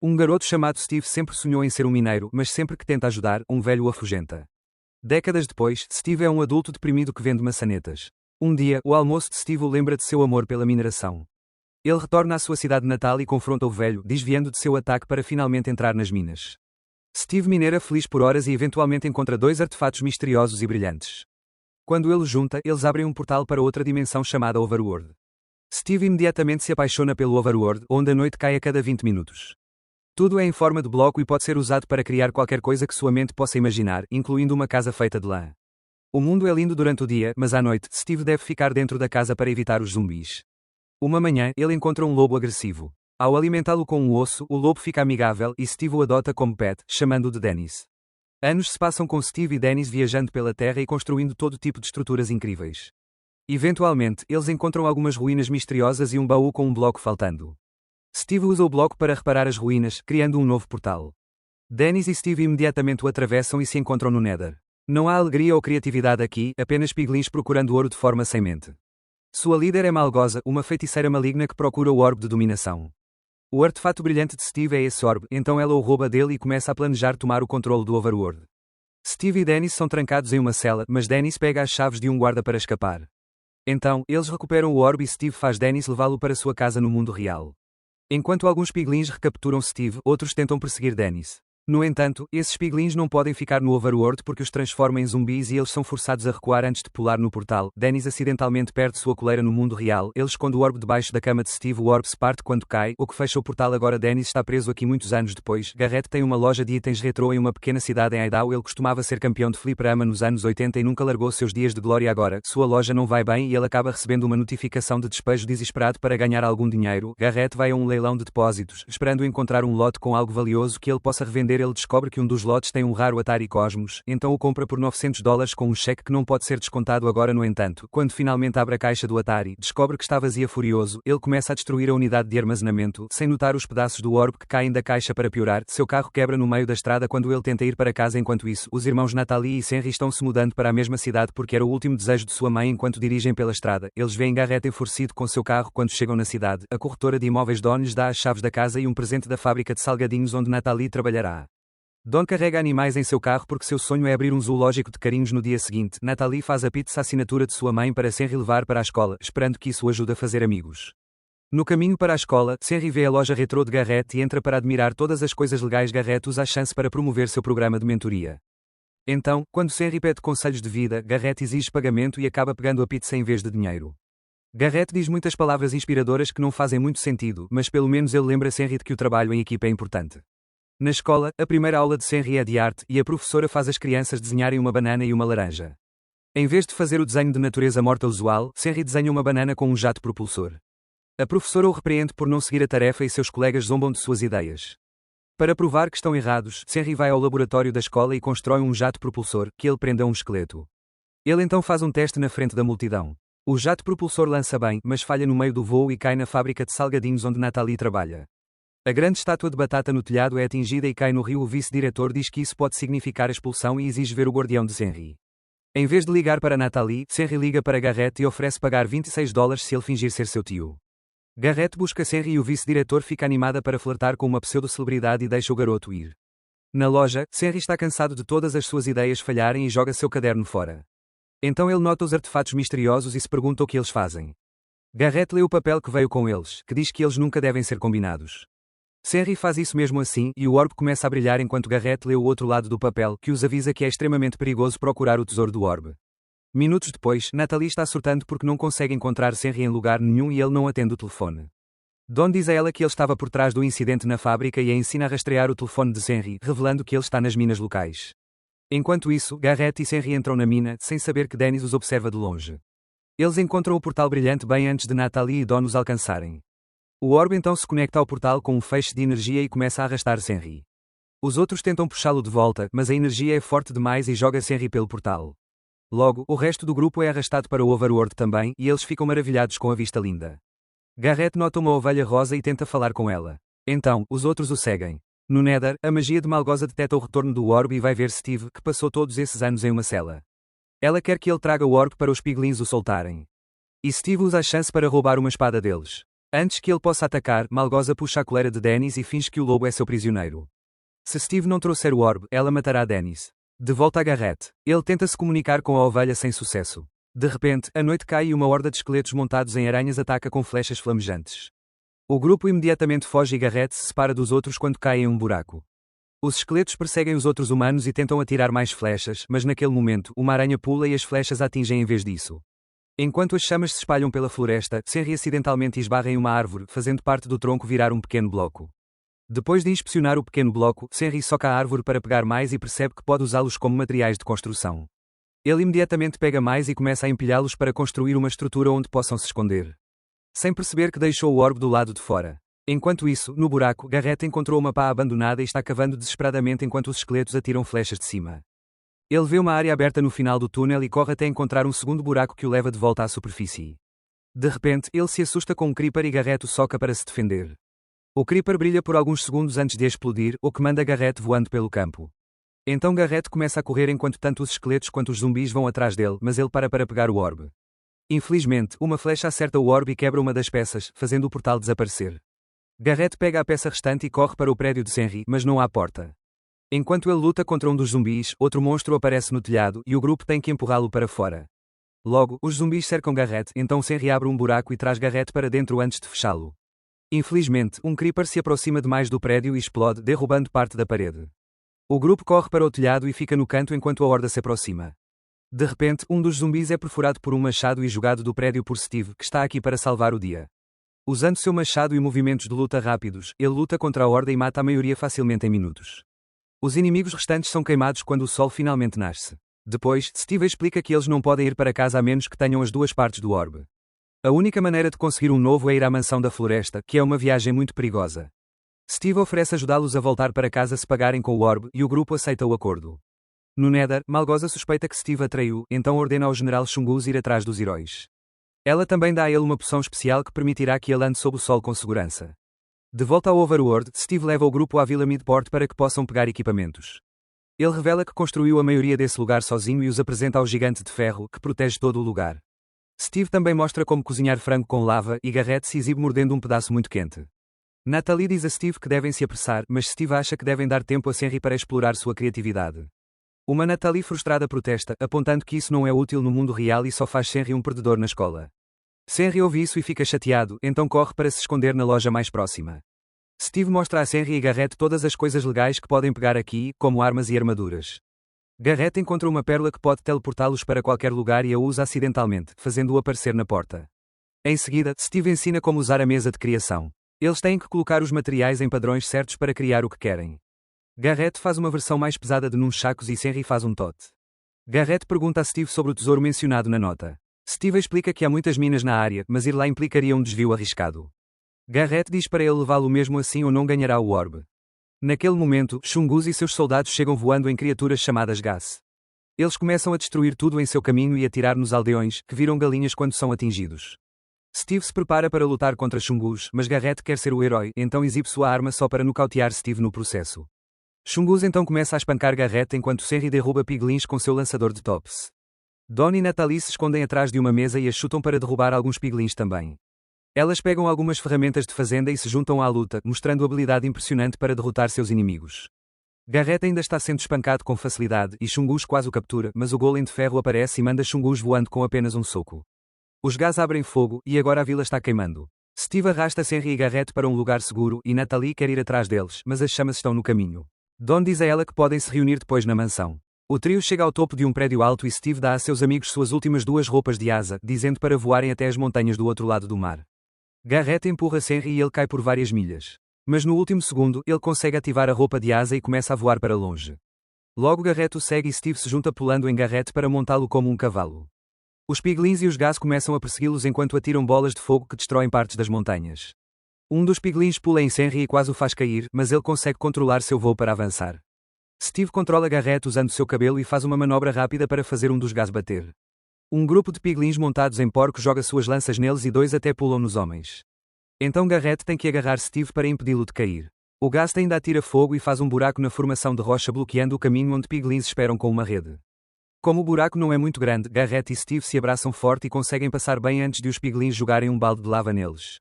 Um garoto chamado Steve sempre sonhou em ser um mineiro, mas sempre que tenta ajudar, um velho o afugenta. Décadas depois, Steve é um adulto deprimido que vende maçanetas. Um dia, o almoço de Steve o lembra de seu amor pela mineração. Ele retorna à sua cidade natal e confronta o velho, desviando de seu ataque para finalmente entrar nas minas. Steve minera feliz por horas e eventualmente encontra dois artefatos misteriosos e brilhantes. Quando ele os junta, eles abrem um portal para outra dimensão chamada Overworld. Steve imediatamente se apaixona pelo Overworld, onde a noite cai a cada 20 minutos. Tudo é em forma de bloco e pode ser usado para criar qualquer coisa que sua mente possa imaginar, incluindo uma casa feita de lã. O mundo é lindo durante o dia, mas à noite, Steve deve ficar dentro da casa para evitar os zumbis. Uma manhã, ele encontra um lobo agressivo. Ao alimentá-lo com um osso, o lobo fica amigável e Steve o adota como pet, chamando-o de Dennis. Anos se passam com Steve e Dennis viajando pela Terra e construindo todo tipo de estruturas incríveis. Eventualmente, eles encontram algumas ruínas misteriosas e um baú com um bloco faltando. Steve usa o bloco para reparar as ruínas, criando um novo portal. Dennis e Steve imediatamente o atravessam e se encontram no Nether. Não há alegria ou criatividade aqui, apenas piglins procurando ouro de forma sem mente. Sua líder é Malgoza, uma feiticeira maligna que procura o orbe de dominação. O artefato brilhante de Steve é esse orbe, então ela o rouba dele e começa a planejar tomar o controle do Overworld. Steve e Dennis são trancados em uma cela, mas Dennis pega as chaves de um guarda para escapar. Então, eles recuperam o orbe e Steve faz Dennis levá-lo para sua casa no mundo real. Enquanto alguns piglins recapturam Steve, outros tentam perseguir Dennis. No entanto, esses piglins não podem ficar no Overworld porque os transformam em zumbis e eles são forçados a recuar antes de pular no portal. Dennis acidentalmente perde sua coleira no mundo real. Ele esconde o orbe debaixo da cama de Steve. O orbe se parte quando cai, o que fecha o portal. Agora Dennis está preso aqui muitos anos depois. Garrett tem uma loja de itens retrô em uma pequena cidade em Idaho. Ele costumava ser campeão de fliperama nos anos 80 e nunca largou seus dias de glória. Agora, sua loja não vai bem e ele acaba recebendo uma notificação de despejo desesperado para ganhar algum dinheiro. Garrett vai a um leilão de depósitos, esperando encontrar um lote com algo valioso que ele possa revender. Ele descobre que um dos lotes tem um raro Atari Cosmos, então o compra por $900 com um cheque que não pode ser descontado agora. No entanto, quando finalmente abre a caixa do Atari, descobre que está vazia. Furioso, ele começa a destruir a unidade de armazenamento, sem notar os pedaços do orbe que caem da caixa. Para piorar, seu carro quebra no meio da estrada quando ele tenta ir para casa. Enquanto isso, os irmãos Natalie e Henry estão se mudando para a mesma cidade porque era o último desejo de sua mãe. Enquanto dirigem pela estrada, eles veem Garrett enfurecido com seu carro. Quando chegam na cidade, a corretora de imóveis Don lhes dá as chaves da casa e um presente da fábrica de salgadinhos onde Natalie trabalhará. Don carrega animais em seu carro porque seu sonho é abrir um zoológico de carinhos. No dia seguinte, Natalie faz a pizza assinatura de sua mãe para Henry levar para a escola, esperando que isso o ajude a fazer amigos. No caminho para a escola, Henry vê a loja retrô de Garrett e entra para admirar todas as coisas legais. Garrett usa a chance para promover seu programa de mentoria. Então, quando Henry pede conselhos de vida, Garrett exige pagamento e acaba pegando a pizza em vez de dinheiro. Garrett diz muitas palavras inspiradoras que não fazem muito sentido, mas pelo menos ele lembra Henry de que o trabalho em equipa é importante. Na escola, a primeira aula de Henry é de arte e a professora faz as crianças desenharem uma banana e uma laranja. Em vez de fazer o desenho de natureza morta usual, Henry desenha uma banana com um jato propulsor. A professora o repreende por não seguir a tarefa e seus colegas zombam de suas ideias. Para provar que estão errados, Henry vai ao laboratório da escola e constrói um jato propulsor, que ele prende a um esqueleto. Ele então faz um teste na frente da multidão. O jato propulsor lança bem, mas falha no meio do voo e cai na fábrica de salgadinhos onde Natalie trabalha. A grande estátua de batata no telhado é atingida e cai no rio. O vice-diretor diz que isso pode significar a expulsão e exige ver o guardião de Henry. Em vez de ligar para Natalie, Henry liga para Garrett e oferece pagar $26 se ele fingir ser seu tio. Garrett busca Henry e o vice-diretor fica animada para flertar com uma pseudo-celebridade e deixa o garoto ir. Na loja, Henry está cansado de todas as suas ideias falharem e joga seu caderno fora. Então ele nota os artefatos misteriosos e se pergunta o que eles fazem. Garrett lê o papel que veio com eles, que diz que eles nunca devem ser combinados. Henry faz isso mesmo assim, e o orbe começa a brilhar enquanto Garrett lê o outro lado do papel, que os avisa que é extremamente perigoso procurar o tesouro do orbe. Minutos depois, Natalie está surtando porque não consegue encontrar Henry em lugar nenhum e ele não atende o telefone. Don diz a ela que ele estava por trás do incidente na fábrica e a ensina a rastrear o telefone de Henry, revelando que ele está nas minas locais. Enquanto isso, Garrett e Henry entram na mina, sem saber que Dennis os observa de longe. Eles encontram o portal brilhante bem antes de Natalie e Don os alcançarem. O orbe então se conecta ao portal com um feixe de energia e começa a arrastar Henry. Os outros tentam puxá-lo de volta, mas a energia é forte demais e joga Henry pelo portal. Logo, o resto do grupo é arrastado para o Overworld também, e eles ficam maravilhados com a vista linda. Garrett nota uma ovelha rosa e tenta falar com ela. Então, os outros o seguem. No Nether, a magia de Malgoza detecta o retorno do orbe e vai ver Steve, que passou todos esses anos em uma cela. Ela quer que ele traga o orbe para os piglins o soltarem. E Steve usa a chance para roubar uma espada deles. Antes que ele possa atacar, Malgoza puxa a coleira de Dennis e finge que o lobo é seu prisioneiro. Se Steve não trouxer o orbe, ela matará Dennis. De volta a Garrett, ele tenta se comunicar com a ovelha sem sucesso. De repente, a noite cai e uma horda de esqueletos montados em aranhas ataca com flechas flamejantes. O grupo imediatamente foge e Garrett se separa dos outros quando cai em um buraco. Os esqueletos perseguem os outros humanos e tentam atirar mais flechas, mas naquele momento, uma aranha pula e as flechas atingem em vez disso. Enquanto as chamas se espalham pela floresta, Henry acidentalmente esbarra em uma árvore, fazendo parte do tronco virar um pequeno bloco. Depois de inspecionar o pequeno bloco, Henry soca a árvore para pegar mais e percebe que pode usá-los como materiais de construção. Ele imediatamente pega mais e começa a empilhá-los para construir uma estrutura onde possam se esconder. Sem perceber que deixou o orbe do lado de fora. Enquanto isso, no buraco, Garrett encontrou uma pá abandonada e está cavando desesperadamente enquanto os esqueletos atiram flechas de cima. Ele vê uma área aberta no final do túnel e corre até encontrar um segundo buraco que o leva de volta à superfície. De repente, ele se assusta com um creeper e Garrett o soca para se defender. O creeper brilha por alguns segundos antes de explodir, o que manda Garrett voando pelo campo. Então Garrett começa a correr enquanto tanto os esqueletos quanto os zumbis vão atrás dele, mas ele para pegar o orbe. Infelizmente, uma flecha acerta o orbe e quebra uma das peças, fazendo o portal desaparecer. Garrett pega a peça restante e corre para o prédio de Henry, mas não há porta. Enquanto ele luta contra um dos zumbis, outro monstro aparece no telhado e o grupo tem que empurrá-lo para fora. Logo, os zumbis cercam Garrett, então Henry abre um buraco e traz Garrett para dentro antes de fechá-lo. Infelizmente, um creeper se aproxima demais do prédio e explode, derrubando parte da parede. O grupo corre para o telhado e fica no canto enquanto a horda se aproxima. De repente, um dos zumbis é perfurado por um machado e jogado do prédio por Steve, que está aqui para salvar o dia. Usando seu machado e movimentos de luta rápidos, ele luta contra a horda e mata a maioria facilmente em minutos. Os inimigos restantes são queimados quando o sol finalmente nasce. Depois, Steve explica que eles não podem ir para casa a menos que tenham as duas partes do orbe. A única maneira de conseguir um novo é ir à mansão da floresta, que é uma viagem muito perigosa. Steve oferece ajudá-los a voltar para casa se pagarem com o orbe, e o grupo aceita o acordo. No Nether, Malgoza suspeita que Steve a traiu, então ordena ao General Chungus ir atrás dos heróis. Ela também dá a ele uma poção especial que permitirá que ele ande sob o sol com segurança. De volta ao Overworld, Steve leva o grupo à Vila Midport para que possam pegar equipamentos. Ele revela que construiu a maioria desse lugar sozinho e os apresenta ao gigante de ferro, que protege todo o lugar. Steve também mostra como cozinhar frango com lava e Garrett se exibe mordendo um pedaço muito quente. Natalie diz a Steve que devem se apressar, mas Steve acha que devem dar tempo a Henry para explorar sua criatividade. Uma Natalie frustrada protesta, apontando que isso não é útil no mundo real e só faz Henry um perdedor na escola. Henry ouve isso e fica chateado, então corre para se esconder na loja mais próxima. Steve mostra a Henry e Garrett todas as coisas legais que podem pegar aqui, como armas e armaduras. Garrett encontra uma pérola que pode teleportá-los para qualquer lugar e a usa acidentalmente, fazendo-o aparecer na porta. Em seguida, Steve ensina como usar a mesa de criação. Eles têm que colocar os materiais em padrões certos para criar o que querem. Garrett faz uma versão mais pesada de nunchakus e Henry faz um tote. Garrett pergunta a Steve sobre o tesouro mencionado na nota. Steve explica que há muitas minas na área, mas ir lá implicaria um desvio arriscado. Garrett diz para ele levá-lo mesmo assim ou não ganhará o orbe. Naquele momento, Chungus e seus soldados chegam voando em criaturas chamadas Gas. Eles começam a destruir tudo em seu caminho e a atirar nos aldeões, que viram galinhas quando são atingidos. Steve se prepara para lutar contra Chungus, mas Garrett quer ser o herói, então exibe sua arma só para nocautear Steve no processo. Chungus então começa a espancar Garrett enquanto Henry derruba piglins com seu lançador de tops. Dawn e Natalie se escondem atrás de uma mesa e a chutam para derrubar alguns piglins também. Elas pegam algumas ferramentas de fazenda e se juntam à luta, mostrando habilidade impressionante para derrotar seus inimigos. Garrett ainda está sendo espancado com facilidade e Chungus quase o captura, mas o golem de ferro aparece e manda Chungus voando com apenas um soco. Os gás abrem fogo, e agora a vila está queimando. Steve arrasta Henry e Garrett para um lugar seguro, e Natalie quer ir atrás deles, mas as chamas estão no caminho. Dawn diz a ela que podem se reunir depois na mansão. O trio chega ao topo de um prédio alto e Steve dá a seus amigos suas últimas duas roupas de asa, dizendo para voarem até as montanhas do outro lado do mar. Garrett empurra Henry e ele cai por várias milhas. Mas no último segundo, ele consegue ativar a roupa de asa e começa a voar para longe. Logo Garrett o segue e Steve se junta pulando em Garrett para montá-lo como um cavalo. Os piglins e os gás começam a persegui-los enquanto atiram bolas de fogo que destroem partes das montanhas. Um dos piglins pula em Henry e quase o faz cair, mas ele consegue controlar seu voo para avançar. Steve controla Garrett usando seu cabelo e faz uma manobra rápida para fazer um dos gás bater. Um grupo de piglins montados em porcos joga suas lanças neles e dois até pulam nos homens. Então Garrett tem que agarrar Steve para impedi-lo de cair. O gás ainda atira fogo e faz um buraco na formação de rocha bloqueando o caminho onde piglins esperam com uma rede. Como o buraco não é muito grande, Garrett e Steve se abraçam forte e conseguem passar bem antes de os piglins jogarem um balde de lava neles.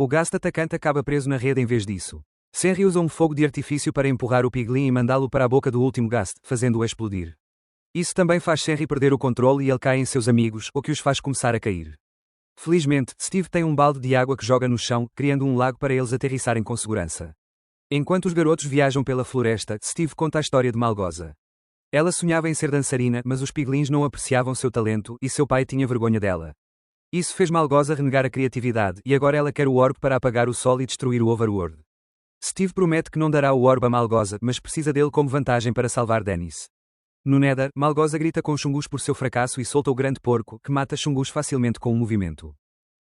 O gasto atacante acaba preso na rede em vez disso. Henry usa um fogo de artifício para empurrar o Piglin e mandá-lo para a boca do último Gast, fazendo-o explodir. Isso também faz Henry perder o controle e ele cai em seus amigos, o que os faz começar a cair. Felizmente, Steve tem um balde de água que joga no chão, criando um lago para eles aterrissarem com segurança. Enquanto os garotos viajam pela floresta, Steve conta a história de Malgoza. Ela sonhava em ser dançarina, mas os piglins não apreciavam seu talento e seu pai tinha vergonha dela. Isso fez Malgoza renegar a criatividade e agora ela quer o orbe para apagar o sol e destruir o Overworld. Steve promete que não dará o orbe a Malgoza, mas precisa dele como vantagem para salvar Dennis. No Nether, Malgoza grita com Chungus por seu fracasso e solta o grande porco, que mata Chungus facilmente com um movimento.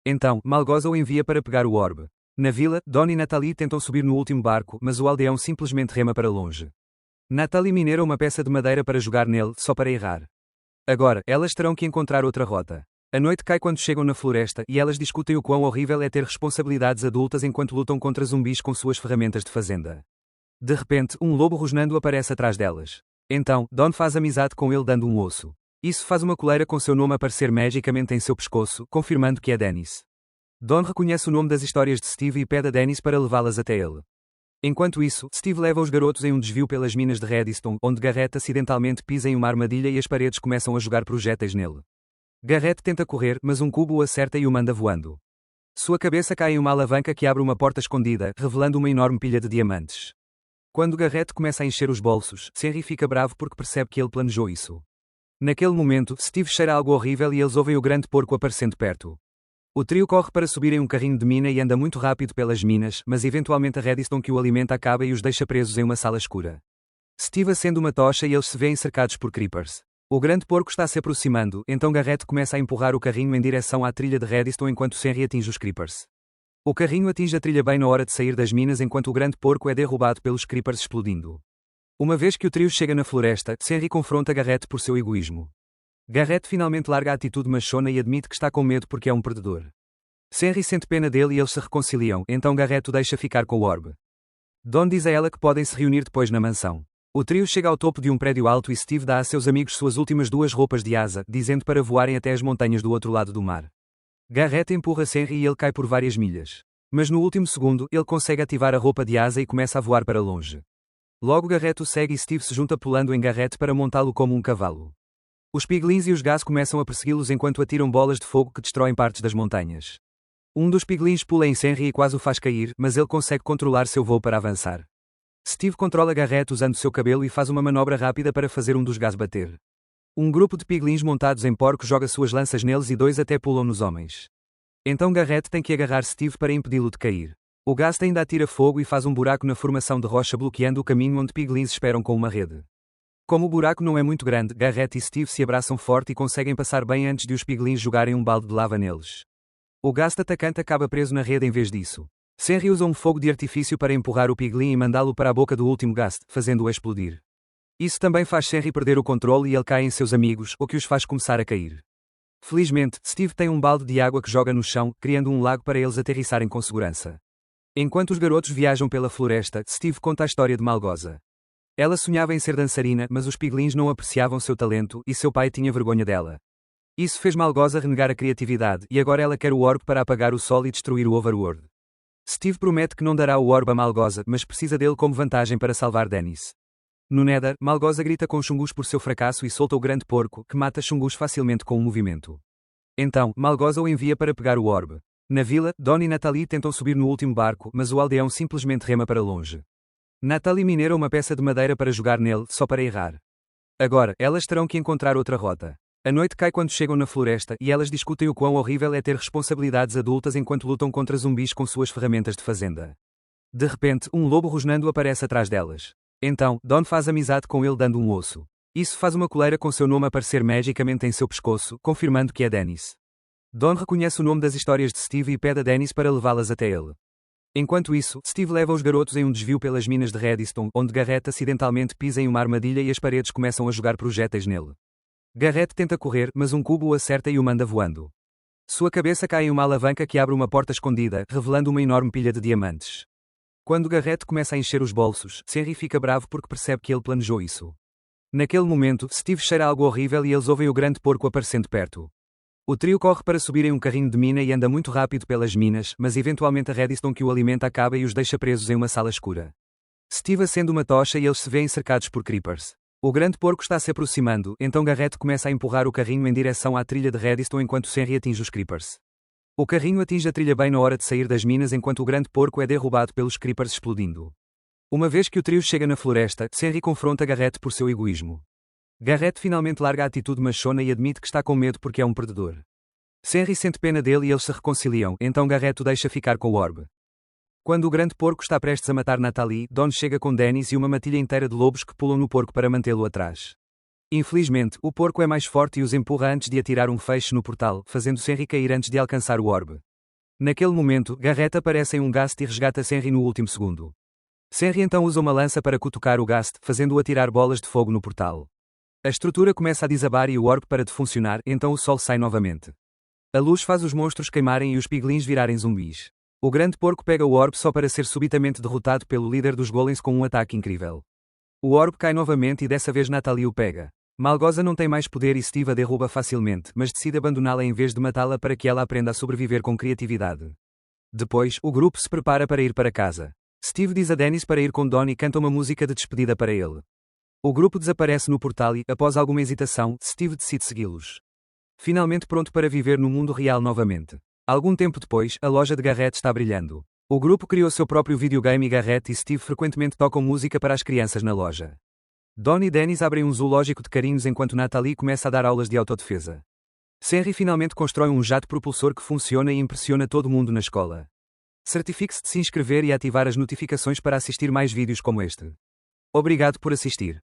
Então, Malgoza o envia para pegar o orbe. Na vila, Don e Natalie tentam subir no último barco, mas o aldeão simplesmente rema para longe. Natalie mineira uma peça de madeira para jogar nele, só para errar. Agora, elas terão que encontrar outra rota. A noite cai quando chegam na floresta e elas discutem o quão horrível é ter responsabilidades adultas enquanto lutam contra zumbis com suas ferramentas de fazenda. De repente, um lobo rosnando aparece atrás delas. Então, Don faz amizade com ele dando um osso. Isso faz uma coleira com seu nome aparecer magicamente em seu pescoço, confirmando que é Dennis. Don reconhece o nome das histórias de Steve e pede a Dennis para levá-las até ele. Enquanto isso, Steve leva os garotos em um desvio pelas minas de Redstone, onde Garrett acidentalmente pisa em uma armadilha e as paredes começam a jogar projéteis nele. Garrett tenta correr, mas um cubo o acerta e o manda voando. Sua cabeça cai em uma alavanca que abre uma porta escondida, revelando uma enorme pilha de diamantes. Quando Garrett começa a encher os bolsos, Henry fica bravo porque percebe que ele planejou isso. Naquele momento, Steve cheira algo horrível e eles ouvem o grande porco aparecendo perto. O trio corre para subir em um carrinho de mina e anda muito rápido pelas minas, mas eventualmente a redstone que o alimenta acaba e os deixa presos em uma sala escura. Steve acende uma tocha e eles se veem cercados por creepers. O grande porco está se aproximando, então Garrett começa a empurrar o carrinho em direção à trilha de redstone enquanto Henry atinge os creepers. O carrinho atinge a trilha bem na hora de sair das minas enquanto o grande porco é derrubado pelos creepers explodindo. Uma vez que o trio chega na floresta, Henry confronta Garrett por seu egoísmo. Garrett finalmente larga a atitude machona e admite que está com medo porque é um perdedor. Henry sente pena dele e eles se reconciliam, então Garrett o deixa ficar com o orbe. Don diz a ela que podem se reunir depois na mansão. O trio chega ao topo de um prédio alto e Steve dá a seus amigos suas últimas 2 roupas de asa, dizendo para voarem até as montanhas do outro lado do mar. Garrett empurra Henry e ele cai por várias milhas. Mas no último segundo, ele consegue ativar a roupa de asa e começa a voar para longe. Logo Garrett o segue e Steve se junta pulando em Garrett para montá-lo como um cavalo. Os piglins e os gás começam a persegui-los enquanto atiram bolas de fogo que destroem partes das montanhas. Um dos piglins pula em Henry e quase o faz cair, mas ele consegue controlar seu voo para avançar. Steve controla Garrett usando seu cabelo e faz uma manobra rápida para fazer um dos gás bater. Um grupo de piglins montados em porcos joga suas lanças neles e 2 até pulam nos homens. Então Garrett tem que agarrar Steve para impedi-lo de cair. O gás ainda atira fogo e faz um buraco na formação de rocha bloqueando o caminho onde piglins esperam com uma rede. Como o buraco não é muito grande, Garrett e Steve se abraçam forte e conseguem passar bem antes de os piglins jogarem um balde de lava neles. O gás atacante acaba preso na rede em vez disso. Henry usa um fogo de artifício para empurrar o piglin e mandá-lo para a boca do último Gast, fazendo-o explodir. Isso também faz Henry perder o controle e ele cai em seus amigos, o que os faz começar a cair. Felizmente, Steve tem um balde de água que joga no chão, criando um lago para eles aterrissarem com segurança. Enquanto os garotos viajam pela floresta, Steve conta a história de Malgoza. Ela sonhava em ser dançarina, mas os piglins não apreciavam seu talento e seu pai tinha vergonha dela. Isso fez Malgoza renegar a criatividade e agora ela quer o orbe para apagar o sol e destruir o Overworld. Steve promete que não dará o orbe a Malgoza, mas precisa dele como vantagem para salvar Dennis. No Nether, Malgoza grita com Chungus por seu fracasso e solta o grande porco, que mata Chungus facilmente com um movimento. Então, Malgoza o envia para pegar o orbe. Na vila, Don e Natalie tentam subir no último barco, mas o aldeão simplesmente rema para longe. Natalie mineira uma peça de madeira para jogar nele, só para errar. Agora, elas terão que encontrar outra rota. A noite cai quando chegam na floresta e elas discutem o quão horrível é ter responsabilidades adultas enquanto lutam contra zumbis com suas ferramentas de fazenda. De repente, um lobo rosnando aparece atrás delas. Então, Don faz amizade com ele dando um osso. Isso faz uma coleira com seu nome aparecer magicamente em seu pescoço, confirmando que é Dennis. Don reconhece o nome das histórias de Steve e pede a Dennis para levá-las até ele. Enquanto isso, Steve leva os garotos em um desvio pelas minas de Redstone, onde Garrett acidentalmente pisa em uma armadilha e as paredes começam a jogar projéteis nele. Garrett tenta correr, mas um cubo o acerta e o manda voando. Sua cabeça cai em uma alavanca que abre uma porta escondida, revelando uma enorme pilha de diamantes. Quando Garrett começa a encher os bolsos, Henry fica bravo porque percebe que ele planejou isso. Naquele momento, Steve cheira algo horrível e eles ouvem o grande porco aparecendo perto. O trio corre para subir em um carrinho de mina e anda muito rápido pelas minas, mas eventualmente a Redstone que o alimenta acaba e os deixa presos em uma sala escura. Steve acende uma tocha e eles se veem cercados por creepers. O grande porco está se aproximando, então Garrett começa a empurrar o carrinho em direção à trilha de Redstone enquanto Henry atinge os creepers. O carrinho atinge a trilha bem na hora de sair das minas enquanto o grande porco é derrubado pelos creepers explodindo. Uma vez que o trio chega na floresta, Henry confronta Garrett por seu egoísmo. Garrett finalmente larga a atitude machona e admite que está com medo porque é um perdedor. Henry sente pena dele e eles se reconciliam, então Garrett o deixa ficar com o orbe. Quando o grande porco está prestes a matar Natalie, Don chega com Dennis e uma matilha inteira de lobos que pulam no porco para mantê-lo atrás. Infelizmente, o porco é mais forte e os empurra antes de atirar um feixe no portal, fazendo Henry cair antes de alcançar o orbe. Naquele momento, Garrett aparece em um ghast e resgata Henry no último segundo. Henry então usa uma lança para cutucar o ghast, fazendo-o atirar bolas de fogo no portal. A estrutura começa a desabar e o orbe para de funcionar, então o sol sai novamente. A luz faz os monstros queimarem e os piglins virarem zumbis. O grande porco pega o orbe só para ser subitamente derrotado pelo líder dos golems com um ataque incrível. O orbe cai novamente e dessa vez Natalie o pega. Malgoza não tem mais poder e Steve a derruba facilmente, mas decide abandoná-la em vez de matá-la para que ela aprenda a sobreviver com criatividade. Depois, o grupo se prepara para ir para casa. Steve diz a Dennis para ir com Don e canta uma música de despedida para ele. O grupo desaparece no portal e, após alguma hesitação, Steve decide segui-los. Finalmente pronto para viver no mundo real novamente. Algum tempo depois, a loja de Garrett está brilhando. O grupo criou seu próprio videogame e Garrett e Steve frequentemente tocam música para as crianças na loja. Don e Dennis abrem um zoológico de carinhos enquanto Natalie começa a dar aulas de autodefesa. Henry finalmente constrói um jato propulsor que funciona e impressiona todo mundo na escola. Certifique-se de se inscrever e ativar as notificações para assistir mais vídeos como este. Obrigado por assistir.